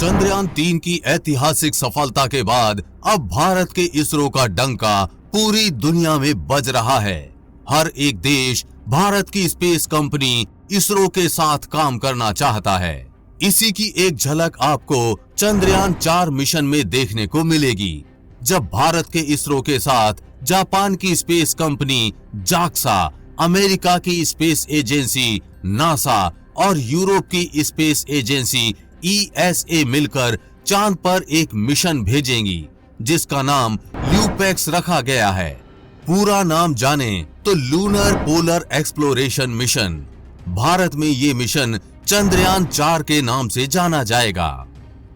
चंद्रयान-3 की ऐतिहासिक सफलता के बाद अब भारत के इसरो का डंका पूरी दुनिया में बज रहा है। हर एक देश भारत की स्पेस कंपनी इसरो के साथ काम करना चाहता है। इसी की एक झलक आपको चंद्रयान-4 मिशन में देखने को मिलेगी, जब भारत के इसरो के साथ जापान की स्पेस कंपनी जाक्सा, अमेरिका की स्पेस एजेंसी नासा और यूरोप की स्पेस एजेंसी ESA मिलकर चांद पर एक मिशन भेजेंगी, जिसका नाम ल्यूपेक्स रखा गया है। पूरा नाम जाने तो lunar polar exploration mission. Bharat में ये मिशन चंद्रयान-4 के नाम से जाना जाएगा।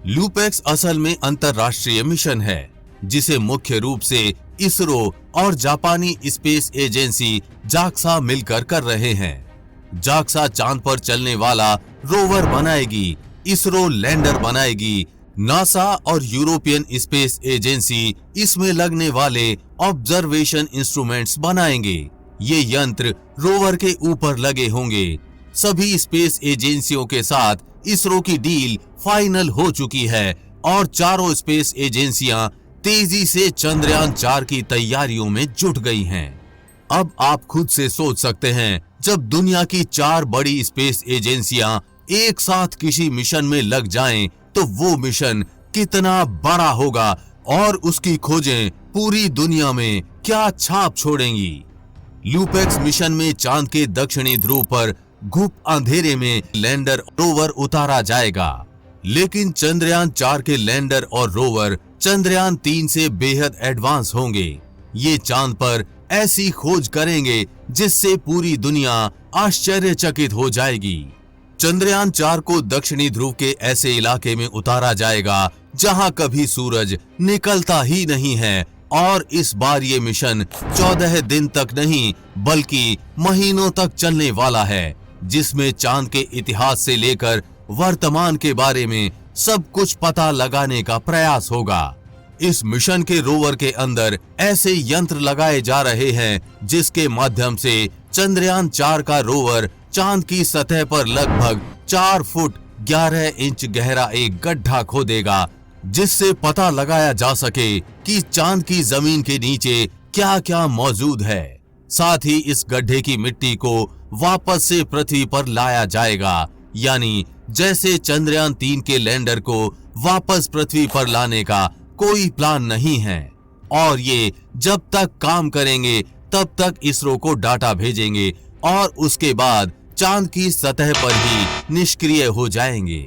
ल्यूपेक्स असल में अंतरराष्ट्रीय मिशन है, जिसे मुख्य रूप से इसरो और जापानी स्पेस एजेंसी जाक्सा मिलकर कर रहे हैं। जाक्सा चांद पर चलने वाला रोवर बनाएगी, इसरो लैंडर बनाएगी, नासा और यूरोपियन स्पेस एजेंसी इसमें लगने वाले ऑब्जर्वेशन इंस्ट्रूमेंट्स बनाएंगे। ये यंत्र रोवर के ऊपर लगे होंगे। सभी स्पेस एजेंसियों के साथ इसरो की डील फाइनल हो चुकी है और चारों स्पेस एजेंसियां तेजी से चंद्रयान-4 की तैयारियों में जुट गई हैं। अब आप खुद से सोच सकते हैं, जब दुनिया की 4 बड़ी स्पेस एजेंसियां एक साथ किसी मिशन में लग जाएं, तो वो मिशन कितना बड़ा होगा और उसकी खोजें पूरी दुनिया में क्या छाप छोड़ेंगी। ल्यूपेक्स मिशन में चांद के दक्षिणी ध्रुव पर घुप अंधेरे में लैंडर रोवर उतारा जाएगा, लेकिन चंद्रयान-4 के लैंडर और रोवर चंद्रयान-3 से बेहद एडवांस होंगे। ये चांद पर ऐसी खोज करेंगे जिससे पूरी दुनिया आश्चर्यचकित हो जाएगी। चंद्रयान-4 को दक्षिणी ध्रुव के ऐसे इलाके में उतारा जाएगा जहां कभी सूरज निकलता ही नहीं है, और इस बार ये मिशन 14 दिन तक नहीं बल्कि महीनों तक चलने वाला है, जिसमें चांद के इतिहास से लेकर वर्तमान के बारे में सब कुछ पता लगाने का प्रयास होगा। इस मिशन के रोवर के अंदर ऐसे यंत्र लगाए जा रहे हैं जिसके माध्यम से चंद्रयान-4 का रोवर चांद की सतह पर लगभग 4 फुट 11 इंच गहरा एक गड्ढा खोदेगा, जिससे पता लगाया जा सके कि चांद की जमीन के नीचे क्या क्या मौजूद है। साथ ही इस गड्ढे की मिट्टी को वापस से पृथ्वी पर लाया जाएगा, यानी जैसे चंद्रयान-3 के लैंडर को वापस पृथ्वी पर लाने का कोई प्लान नहीं है, और ये जब तक काम करेंगे तब तक इसरो को डाटा भेजेंगे और उसके बाद चांद की सतह पर ही निष्क्रिय हो जाएंगे।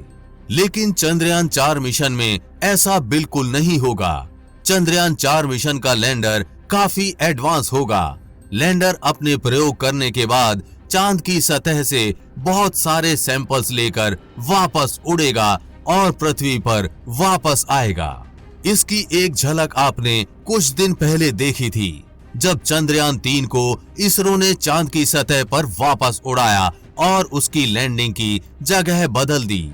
लेकिन चंद्रयान-4 मिशन में ऐसा बिल्कुल नहीं होगा। चंद्रयान-4 मिशन का लैंडर काफी एडवांस होगा। लैंडर अपने प्रयोग करने के बाद चांद की सतह से बहुत सारे सैंपल्स लेकर वापस उड़ेगा और पृथ्वी पर वापस आएगा। इसकी एक झलक आपने कुछ दिन पहले देखी थी, जब चंद्रयान-3 को इसरो ने चांद की सतह पर वापस उड़ाया और उसकी लैंडिंग की जगह बदल दी।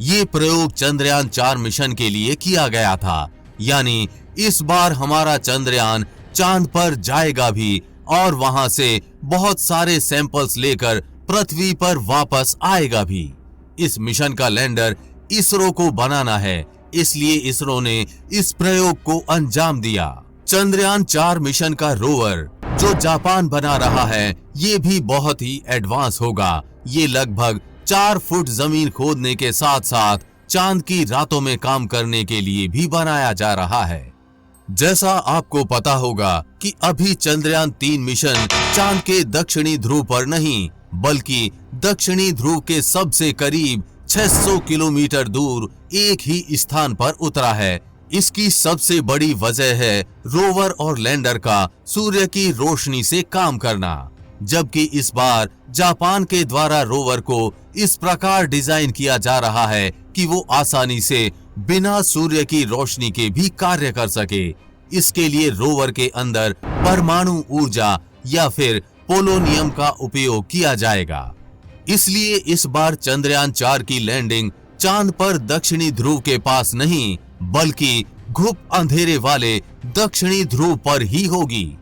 ये प्रयोग चंद्रयान-4 मिशन के लिए किया गया था, यानी इस बार हमारा चंद्रयान चांद पर जाएगा भी और वहां से बहुत सारे सैंपल्स लेकर पृथ्वी पर वापस आएगा भी। इस मिशन का लैंडर इसरो को बनाना है, इसलिए इसरो ने इस प्रयोग को अंजाम दिया। चंद्रयान-4 मिशन का रोवर जो जापान बना रहा है, ये भी बहुत ही एडवांस होगा। ये लगभग 4 फुट जमीन खोदने के साथ साथ चांद की रातों में काम करने के लिए भी बनाया जा रहा है। जैसा आपको पता होगा कि अभी चंद्रयान-3 मिशन चांद के दक्षिणी ध्रुव पर नहीं बल्कि दक्षिणी ध्रुव के सबसे करीब 600 किलोमीटर दूर एक ही स्थान पर उतरा है। इसकी सबसे बड़ी वजह है रोवर और लैंडर का सूर्य की रोशनी से काम करना, जबकि इस बार जापान के द्वारा रोवर को इस प्रकार डिजाइन किया जा रहा है कि वो आसानी से बिना सूर्य की रोशनी के भी कार्य कर सके। इसके लिए रोवर के अंदर परमाणु ऊर्जा या फिर पोलोनियम का उपयोग किया जाएगा। इसलिए इस बार चंद्रयान-4 की लैंडिंग चांद पर दक्षिणी ध्रुव के पास नहीं बल्कि घुप अंधेरे वाले दक्षिणी ध्रुव पर ही होगी।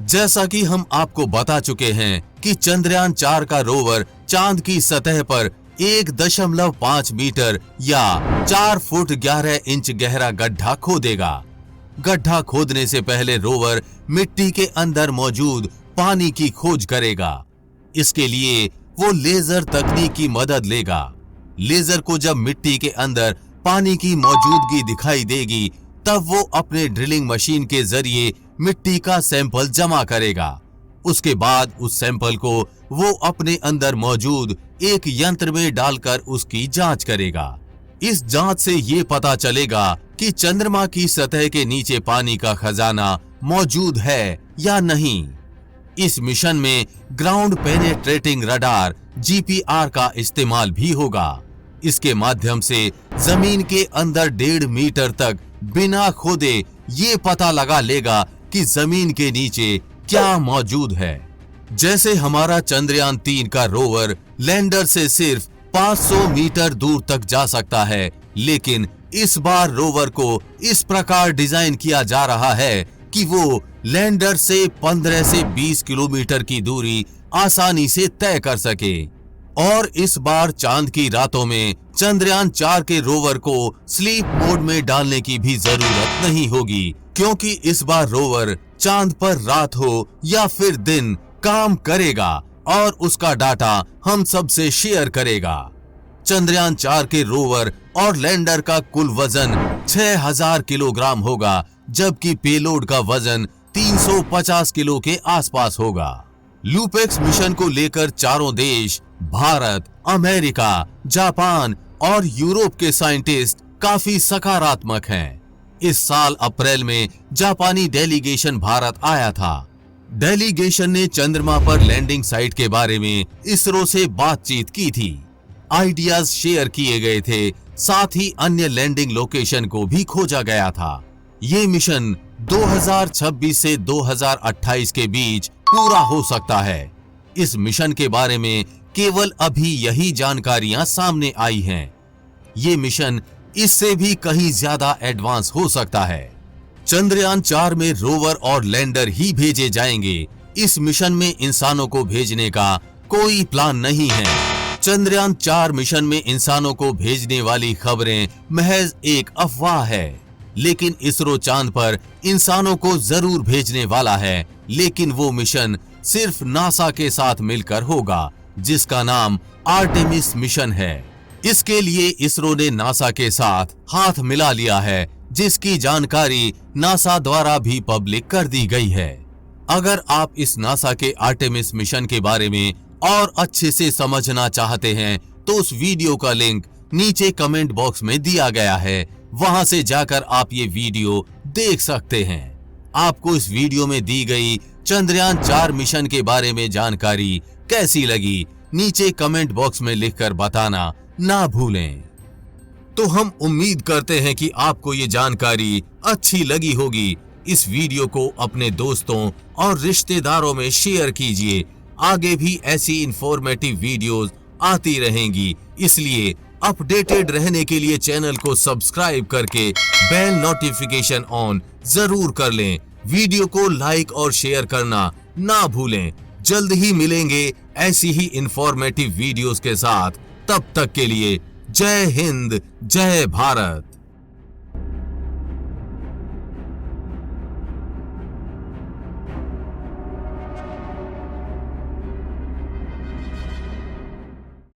जैसा कि हम आपको बता चुके हैं कि चंद्रयान-4 का रोवर चांद की सतह पर 1.5 मीटर या 4 फुट 11 इंच गहरा गड्ढा खोदेगा। गड्ढा खोदने से पहले रोवर मिट्टी के अंदर मौजूद पानी की खोज करेगा। इसके लिए वो लेजर तकनीक की मदद लेगा। लेजर को जब मिट्टी के अंदर पानी की मौजूदगी दिखाई देगी, तब वो अपने ड्रिलिंग मशीन के जरिए मिट्टी का सैंपल जमा करेगा। उसके बाद उस सैंपल को वो अपने अंदर मौजूद एक यंत्र में डालकर उसकी जांच करेगा। इस जांच से ये पता चलेगा कि चंद्रमा की सतह के नीचे पानी का खजाना मौजूद है या नहीं। इस मिशन में ग्राउंड पेनेट्रेटिंग रडार GPR का इस्तेमाल भी होगा। इसके माध्यम से जमीन के अंदर 1.5 मीटर तक बिना खोदे ये पता लगा लेगा कि जमीन के नीचे क्या मौजूद है। जैसे हमारा चंद्रयान 3 का रोवर लैंडर से सिर्फ 500 मीटर दूर तक जा सकता है, लेकिन इस बार रोवर को इस प्रकार डिजाइन किया जा रहा है कि वो लैंडर से 15 से 20 किलोमीटर की दूरी आसानी से तय कर सके। और इस बार चांद की रातों में चंद्रयान 4 के रोवर को स्लीप मोड में डालने की भी जरूरत नहीं होगी, क्योंकि इस बार रोवर चांद पर रात हो या फिर दिन काम करेगा और उसका डाटा हम सबसे शेयर करेगा। चंद्रयान 4 के रोवर और लैंडर का कुल वजन 6000 किलोग्राम होगा, जबकि पेलोड का वजन 350 किलो के आसपास होगा। लूपेक्स मिशन को लेकर चारों देश भारत, अमेरिका, जापान और यूरोप के साइंटिस्ट काफी सकारात्मक हैं। इस साल अप्रैल में जापानी डेलीगेशन भारत आया था। डेलीगेशन ने चंद्रमा पर लैंडिंग साइट के बारे में इसरो से बातचीत की थी। आइडियाज शेयर किए गए थे, साथ ही अन्य लैंडिंग लोकेशन को भी खोजा गया था। ये मिशन 2026 से 2028 के बीच पूरा हो सकता है। इस मिशन के बारे में केवल अभी यही जानकारियां सामने आई हैं। ये मिशन इससे भी कहीं ज्यादा एडवांस हो सकता है। चंद्रयान 4 में रोवर और लैंडर ही भेजे जाएंगे। इस मिशन में इंसानों को भेजने का कोई प्लान नहीं है। चंद्रयान 4 मिशन में इंसानों को भेजने वाली खबरें महज एक अफवाह है, लेकिन इसरो चांद पर इंसानों को जरूर भेजने वाला है, लेकिन वो मिशन सिर्फ नासा के साथ मिलकर होगा, जिसका नाम आर्टेमिस मिशन है। इसके लिए इसरो ने नासा के साथ हाथ मिला लिया है, जिसकी जानकारी नासा द्वारा भी पब्लिक कर दी गई है। अगर आप इस नासा के आर्टेमिस मिशन के बारे में और अच्छे से समझना चाहते हैं, तो उस वीडियो का लिंक नीचे कमेंट बॉक्स में दिया गया है, वहां से जाकर आप ये वीडियो देख सकते हैं। आपको इस वीडियो में दी गई चंद्रयान 4 मिशन के बारे में जानकारी कैसी लगी, नीचे कमेंट बॉक्स में लिखकर बताना ना भूलें। तो हम उम्मीद करते हैं कि आपको ये जानकारी अच्छी लगी होगी। इस वीडियो को अपने दोस्तों और रिश्तेदारों में शेयर कीजिए। आगे भी ऐसी इंफॉर्मेटिव वीडियोस आती रहेंगी, इसलिए अपडेटेड रहने के लिए चैनल को सब्सक्राइब करके बेल नोटिफिकेशन ऑन जरूर कर लें। वीडियो को लाइक और शेयर करना ना भूलें। जल्द ही मिलेंगे ऐसी ही इंफॉर्मेटिव वीडियोस के साथ। तब तक के लिए जय हिंद, जय भारत।